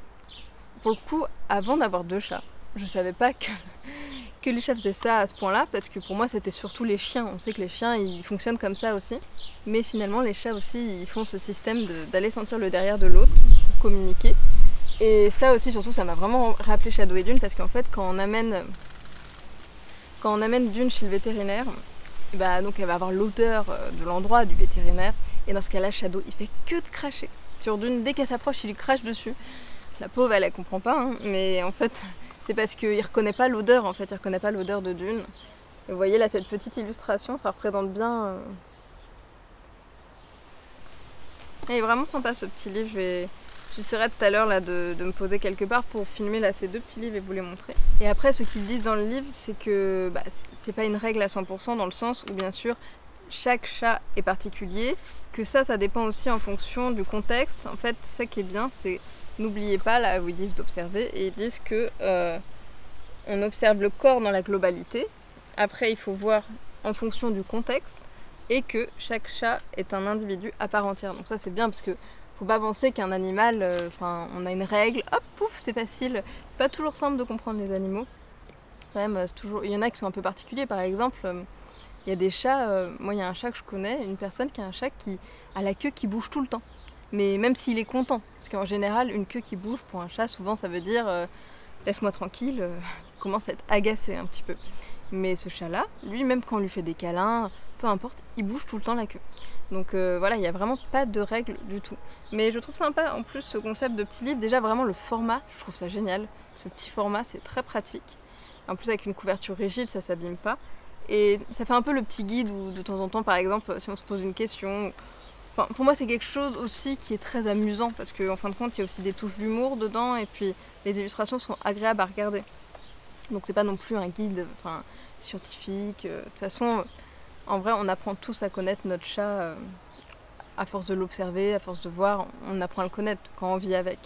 Pour le coup, avant d'avoir 2 chats, je savais pas que les chats faisaient ça à ce point-là, parce que pour moi c'était surtout les chiens. On sait que les chiens ils fonctionnent comme ça aussi, mais finalement les chats aussi ils font ce système d'aller sentir le derrière de l'autre pour communiquer. Et ça aussi surtout ça m'a vraiment rappelé Shadow et Dune, parce qu'en fait quand on amène Dune chez le vétérinaire, bah, donc elle va avoir l'odeur de l'endroit du vétérinaire, et dans ce cas-là Shadow il fait que de cracher sur Dune. Dès qu'elle s'approche il lui crache dessus. La pauvre, elle comprend pas, hein, mais en fait, c'est parce qu'il reconnaît pas l'odeur, en fait, il reconnaît pas l'odeur de Dune. Et vous voyez là, cette petite illustration, ça représente bien. Il est vraiment sympa ce petit livre. J'essaierai tout à l'heure là de me poser quelque part pour filmer là ces 2 petits livres et vous les montrer. Et après, ce qu'ils disent dans le livre, c'est que bah, c'est pas une règle à 100% dans le sens où bien sûr chaque chat est particulier, que ça dépend aussi en fonction du contexte. En fait, ça qui est bien, c'est n'oubliez pas, là où ils disent d'observer, et ils disent que on observe le corps dans la globalité. Après, il faut voir en fonction du contexte et que chaque chat est un individu à part entière. Donc ça, c'est bien parce que faut pas penser qu'un animal, on a une règle, hop, pouf, c'est facile. C'est pas toujours simple de comprendre les animaux. Quand même, toujours, il y en a qui sont un peu particuliers. Par exemple, il y a des chats. Moi, il y a un chat que je connais, une personne qui a un chat qui a la queue qui bouge tout le temps. Mais même s'il est content, parce qu'en général, une queue qui bouge pour un chat, souvent ça veut dire laisse-moi tranquille, il commence à être agacé un petit peu. Mais ce chat-là, lui, même quand on lui fait des câlins, peu importe, il bouge tout le temps la queue. Donc voilà, il n'y a vraiment pas de règles du tout. Mais je trouve sympa en plus ce concept de petit livre. Déjà vraiment le format, je trouve ça génial. Ce petit format, c'est très pratique. En plus avec une couverture rigide, ça s'abîme pas. et ça fait un peu le petit guide où de temps en temps par exemple si on se pose une question, enfin, pour moi c'est quelque chose aussi qui est très amusant parce qu'en fin de compte il y a aussi des touches d'humour dedans et puis les illustrations sont agréables à regarder. Donc c'est pas non plus un guide scientifique. De toute façon, en vrai on apprend tous à connaître notre chat à force de l'observer, à force de voir, on apprend à le connaître quand on vit avec.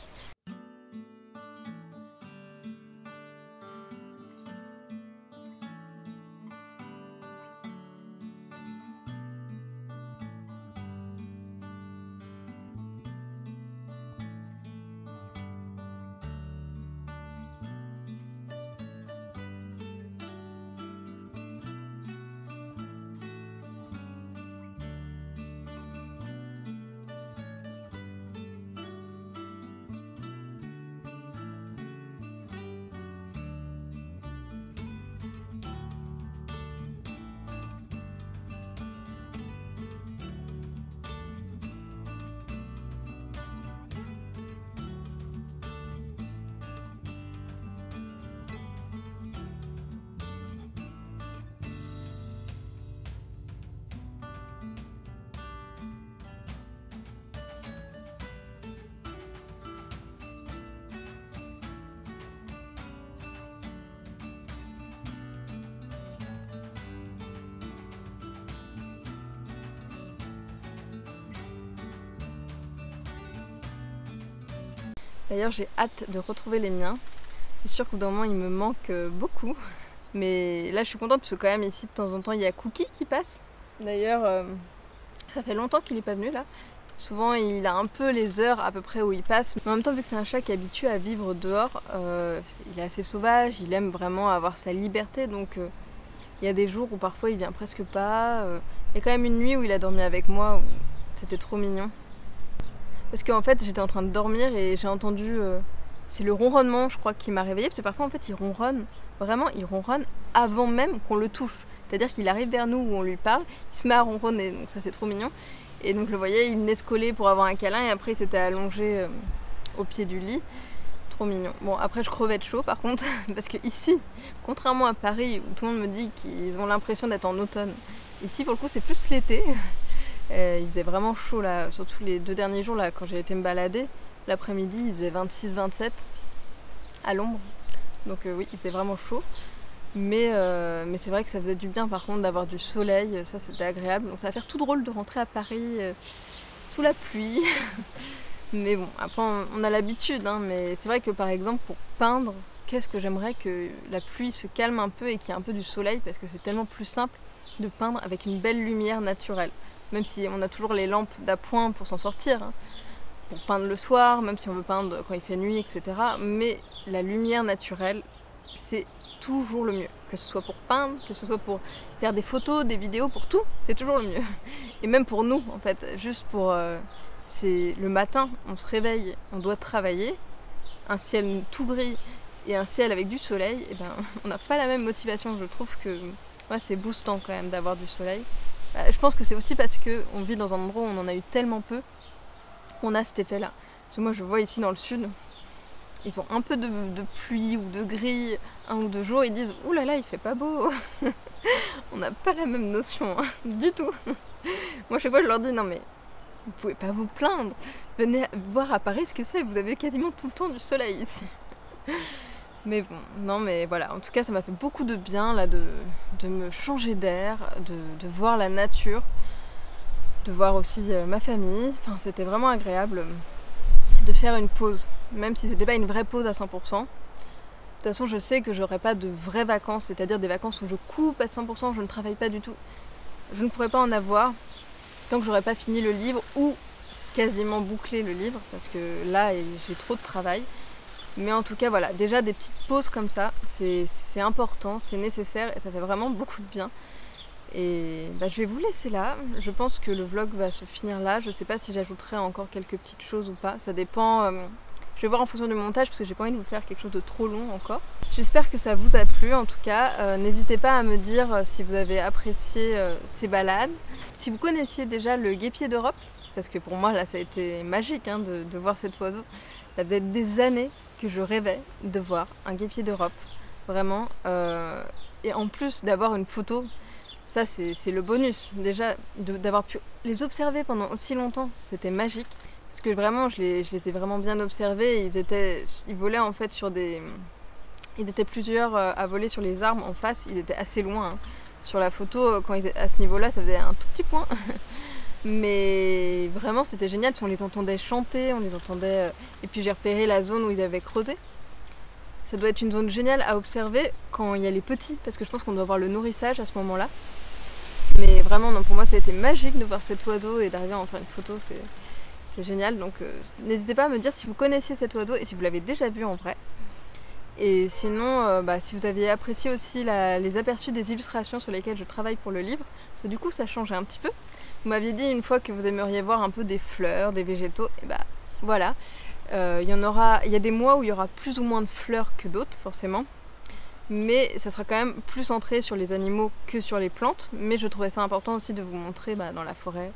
D'ailleurs j'ai hâte de retrouver les miens. C'est sûr qu'au bout d'un moment il me manque beaucoup. Mais là je suis contente parce que quand même ici de temps en temps il y a Cookie qui passe. D'ailleurs ça fait longtemps qu'il n'est pas venu là. Souvent il a un peu les heures à peu près où il passe. Mais en même temps vu que c'est un chat qui est habitué à vivre dehors, il est assez sauvage, il aime vraiment avoir sa liberté. Donc il y a des jours où parfois il vient presque pas. Il y a quand même une nuit où il a dormi avec moi, où c'était trop mignon. Parce qu'en fait j'étais en train de dormir et j'ai entendu, c'est le ronronnement je crois qui m'a réveillée, parce que parfois en fait il ronronne, vraiment il ronronne avant même qu'on le touche. C'est-à-dire qu'il arrive vers nous où on lui parle, il se met à ronronner, donc ça c'est trop mignon. Et donc je le voyais, il venait se coller pour avoir un câlin et après il s'était allongé au pied du lit. Trop mignon. Bon après je crevais de chaud par contre, parce que ici, contrairement à Paris où tout le monde me dit qu'ils ont l'impression d'être en automne, ici pour le coup c'est plus l'été. Il faisait vraiment chaud là, surtout les 2 derniers jours là quand j'ai été me balader. L'après-midi il faisait 26-27 à l'ombre. Donc oui il faisait vraiment chaud. Mais c'est vrai que ça faisait du bien par contre d'avoir du soleil, ça c'était agréable. Donc ça va faire tout drôle de rentrer à Paris sous la pluie. Mais bon, après on a l'habitude, hein, mais c'est vrai que par exemple pour peindre, qu'est-ce que j'aimerais que la pluie se calme un peu et qu'il y ait un peu du soleil, parce que c'est tellement plus simple de peindre avec une belle lumière naturelle. Même si on a toujours les lampes d'appoint pour s'en sortir, hein, pour peindre le soir, même si on veut peindre quand il fait nuit, etc. Mais la lumière naturelle, c'est toujours le mieux. Que ce soit pour peindre, que ce soit pour faire des photos, des vidéos, pour tout, c'est toujours le mieux. Et même pour nous, en fait, juste pour... c'est le matin, on se réveille, on doit travailler, un ciel tout gris et un ciel avec du soleil, et ben, on n'a pas la même motivation. Je trouve que ouais, c'est boostant quand même d'avoir du soleil. Je pense que c'est aussi parce qu'on vit dans un endroit où on en a eu tellement peu qu'on a cet effet-là. Parce que moi je vois ici dans le sud, ils ont un peu de pluie ou de gris, 1 ou 2 jours, ils disent « Ouh là là, il fait pas beau !» On n'a pas la même notion, hein, du tout. Moi chaque fois je leur dis « Non mais vous pouvez pas vous plaindre, venez voir à Paris ce que c'est, vous avez quasiment tout le temps du soleil ici. » Mais bon, non mais voilà, en tout cas ça m'a fait beaucoup de bien là de me changer d'air, de voir la nature, de voir aussi ma famille. Enfin c'était vraiment agréable de faire une pause, même si c'était pas une vraie pause à 100%. De toute façon je sais que j'aurai pas de vraies vacances, c'est-à-dire des vacances où je coupe à 100%, je ne travaille pas du tout. Je ne pourrais pas en avoir tant que j'aurais pas fini le livre ou quasiment bouclé le livre, parce que là j'ai trop de travail. Mais en tout cas voilà, déjà des petites pauses comme ça, c'est important, c'est nécessaire et ça fait vraiment beaucoup de bien. Et bah, je vais vous laisser là, je pense que le vlog va se finir là, je sais pas si j'ajouterai encore quelques petites choses ou pas, ça dépend, je vais voir en fonction du montage parce que j'ai pas envie de vous faire quelque chose de trop long encore. J'espère que ça vous a plu en tout cas, n'hésitez pas à me dire si vous avez apprécié ces balades, si vous connaissiez déjà le guépier d'Europe, parce que pour moi là ça a été magique hein, de voir cet oiseau, ça faisait des années que je rêvais de voir un guépier d'Europe, vraiment, et en plus d'avoir une photo, Ça c'est le bonus. Déjà d'avoir pu les observer pendant aussi longtemps, c'était magique. Parce que vraiment je les ai vraiment bien observés. Ils volaient en fait sur des... Ils étaient plusieurs à voler sur les arbres en face, ils étaient assez loin. Hein. Sur la photo, quand ils étaient à ce niveau-là, ça faisait un tout petit point. Mais vraiment c'était génial parce qu'on les entendait chanter, on les entendait... Et puis j'ai repéré la zone où ils avaient creusé. Ça doit être une zone géniale à observer quand il y a les petits, parce que je pense qu'on doit voir le nourrissage à ce moment-là. Mais vraiment, non, pour moi ça a été magique de voir cet oiseau et d'arriver à en faire une photo, c'est génial. Donc n'hésitez pas à me dire si vous connaissiez cet oiseau et si vous l'avez déjà vu en vrai. Et sinon, si vous aviez apprécié aussi les aperçus des illustrations sur lesquelles je travaille pour le livre, parce que du coup ça changeait un petit peu. Vous m'aviez dit une fois que vous aimeriez voir un peu des fleurs, des végétaux, et bah voilà. Il y a des mois où il y aura plus ou moins de fleurs que d'autres forcément, mais ça sera quand même plus centré sur les animaux que sur les plantes. Mais je trouvais ça important aussi de vous montrer dans la forêt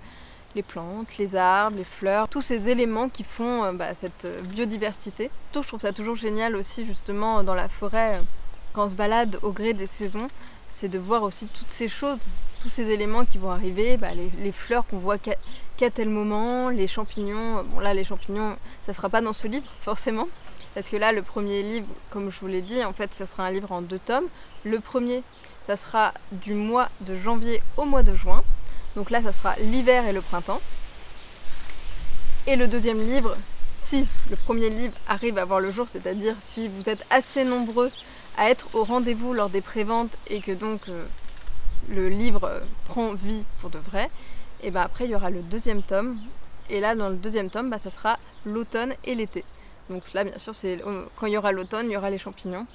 les plantes, les arbres, les fleurs, tous ces éléments qui font cette biodiversité. Je trouve ça toujours génial aussi justement dans la forêt, quand on se balade au gré des saisons, c'est de voir aussi toutes ces choses, tous ces éléments qui vont arriver, les fleurs qu'on voit qu'à tel moment, les champignons. Bon là les champignons ça sera pas dans ce livre forcément, parce que là le premier livre, comme je vous l'ai dit, en fait ça sera un livre en 2 tomes. Le premier ça sera du mois de janvier au mois de juin, donc là ça sera l'hiver et le printemps. Et le deuxième livre, si le premier livre arrive à voir le jour, c'est-à-dire si vous êtes assez nombreux à être au rendez-vous lors des préventes et que donc le livre prend vie pour de vrai, et après il y aura le deuxième tome. Et là dans le deuxième tome ça sera l'automne et l'été. Donc là bien sûr c'est quand il y aura l'automne, il y aura les champignons.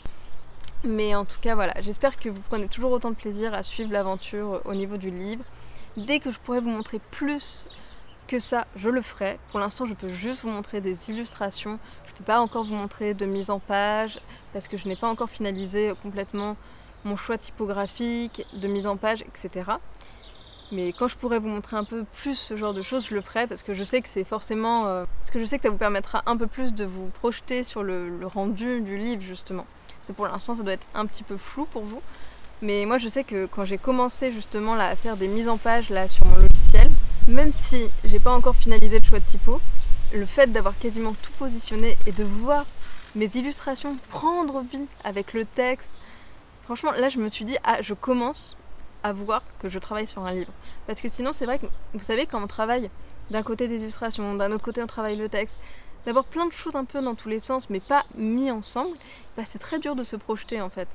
Mais en tout cas voilà, j'espère que vous prenez toujours autant de plaisir à suivre l'aventure au niveau du livre. Dès que je pourrai vous montrer plus que ça, je le ferai. Pour l'instant je peux juste vous montrer des illustrations. Je ne peux pas encore vous montrer de mise en page parce que je n'ai pas encore finalisé complètement mon choix typographique, de mise en page, etc. Mais quand je pourrai vous montrer un peu plus ce genre de choses, je le ferai parce que je sais que c'est forcément... parce que je sais que ça vous permettra un peu plus de vous projeter sur le rendu du livre justement. Parce que pour l'instant ça doit être un petit peu flou pour vous. Mais moi je sais que quand j'ai commencé justement là, à faire des mises en page là, sur mon logiciel, même si j'ai pas encore finalisé le choix de typo, le fait d'avoir quasiment tout positionné et de voir mes illustrations prendre vie avec le texte, franchement là je me suis dit je commence à voir que je travaille sur un livre. Parce que sinon c'est vrai que vous savez quand on travaille d'un côté des illustrations, d'un autre côté on travaille le texte, d'avoir plein de choses un peu dans tous les sens mais pas mis ensemble, c'est très dur de se projeter en fait.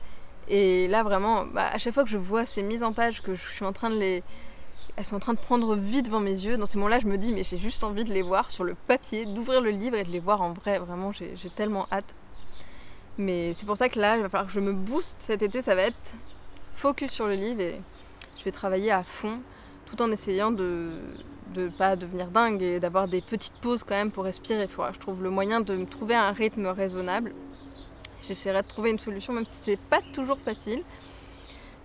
Et là vraiment à chaque fois que je vois ces mises en page, que je suis en train de elles sont en train de prendre vie devant mes yeux, dans ces moments-là je me dis mais j'ai juste envie de les voir sur le papier, d'ouvrir le livre et de les voir en vrai, vraiment j'ai tellement hâte. Mais c'est pour ça que là il va falloir que je me booste cet été, ça va être focus sur le livre et je vais travailler à fond tout en essayant de pas devenir dingue et d'avoir des petites pauses quand même pour respirer. Il faudra que je trouve le moyen de me trouver un rythme raisonnable. J'essaierai de trouver une solution même si c'est pas toujours facile.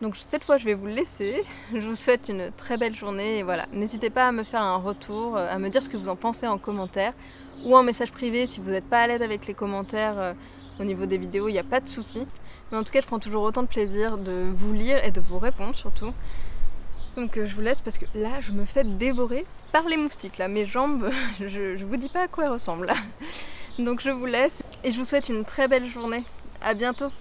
Donc cette fois je vais vous laisser, je vous souhaite une très belle journée et voilà, n'hésitez pas à me faire un retour, à me dire ce que vous en pensez en commentaire ou en message privé si vous n'êtes pas à l'aise avec les commentaires au niveau des vidéos, il n'y a pas de souci. Mais en tout cas je prends toujours autant de plaisir de vous lire et de vous répondre surtout. Donc je vous laisse parce que là je me fais dévorer par les moustiques, là mes jambes, je vous dis pas à quoi elles ressemblent là. Donc je vous laisse et je vous souhaite une très belle journée, à bientôt.